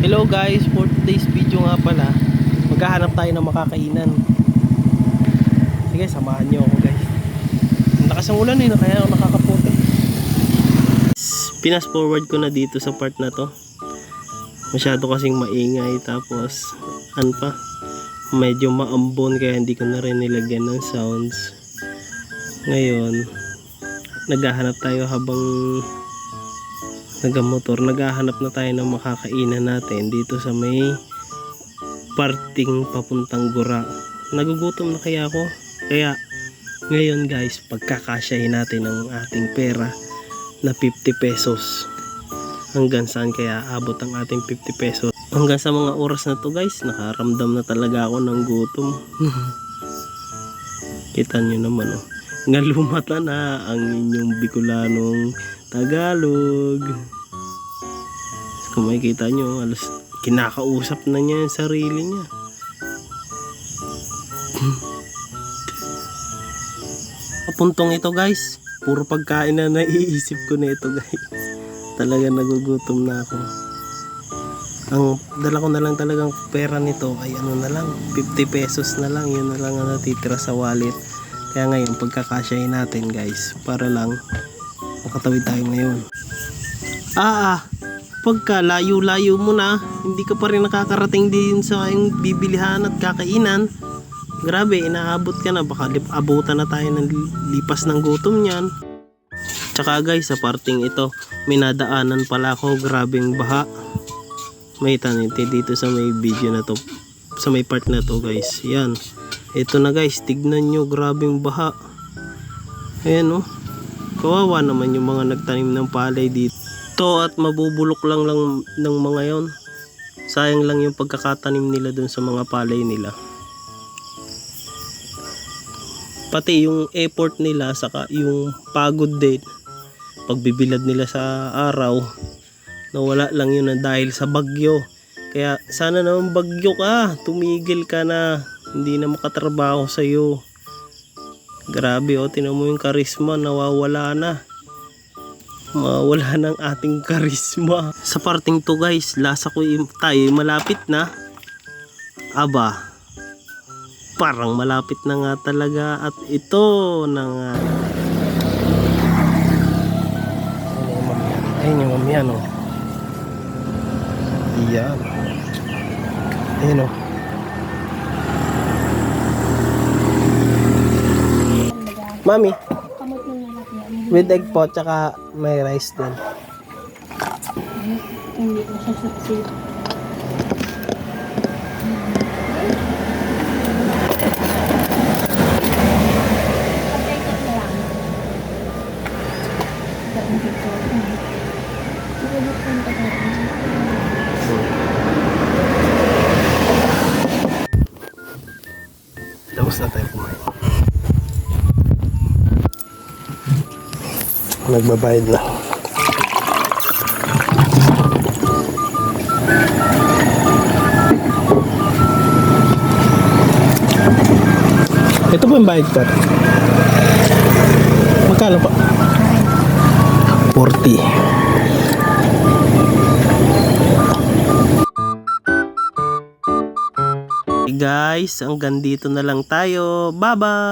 Hello guys, for today's video nga pala, maghahanap tayo ng makakainan. Sige, samahan nyo ako guys. Ang lakas ng ulan kaya ako nakakaputi. Pinas forward ko na dito sa part na to. Masyado kasing maingay, tapos ano pa, medyo maambon kaya hindi ko na rin nilagyan ng sounds. Ngayon, naghahanap tayo habang nagamotor, naghahanap na tayo ng makakainan natin dito sa may parting papuntang Gura. Nagugutom na kaya ako, kaya ngayon guys, pagkakasyahin natin ang ating pera na 50 pesos. Hanggang saan kaya abot ang ating 50 pesos? Hanggang sa mga oras na to guys, nakaramdam na talaga ako ng gutom. Kita nyo naman oh, ngalumata na ang inyong Bicolanong Tagalog. Kung makikita nyo, alas kinakausap na niya yung sarili niya. Papuntong ito guys, puro pagkain na naiisip ko na ito guys. Talaga nagugutom na ako. Ang dala ko na lang talagang pera nito ay ano na lang, 50 pesos na lang, yun na lang ang natitira sa wallet. Kaya ngayon pagkakasyahin natin guys, para lang makatawid tayo ngayon. Pagka layo-layo mo na, hindi ka pa rin nakakarating din sa yung bibilihan at kakainan, grabe, inaabot ka na, baka abutan na tayo ng lipas ng gutom niyan. Tsaka guys, sa parting ito, may nadaanan pala ako, grabeng baha. May taniti dito sa may video na to, sa may part na to guys. Yan, ito na guys, tignan nyo, grabeng baha. Ayan oh, kawawa naman yung mga nagtanim ng palay dito at mabubulok lang ng mga yon. Sayang lang yung pagkakatanim nila dun sa mga palay nila. Pati yung effort nila, saka yung pagod din, pagbibilad nila sa araw, nawala lang yun na dahil sa bagyo. Kaya sana naman bagyo ka, tumigil ka na, hindi na makatrabaho sa'yo. Grabe oh, tinan mo yung karisma, nawawala na. Mawala ng ating karisma. Sa parting to guys, lasa ko tayo malapit na. Aba, parang malapit na nga talaga. At ito na nga. Ayun yung mamiyan oh. Iyan. Ayun oh. Mami, with egg po, tsaka may rice din. Hindi ko siya succeed. Tapos na tayo kumain. Nagbabayad na. Ito po yung bayad ko. Magkano pa? 40. Hey guys, hanggang dito na lang tayo. Bye bye!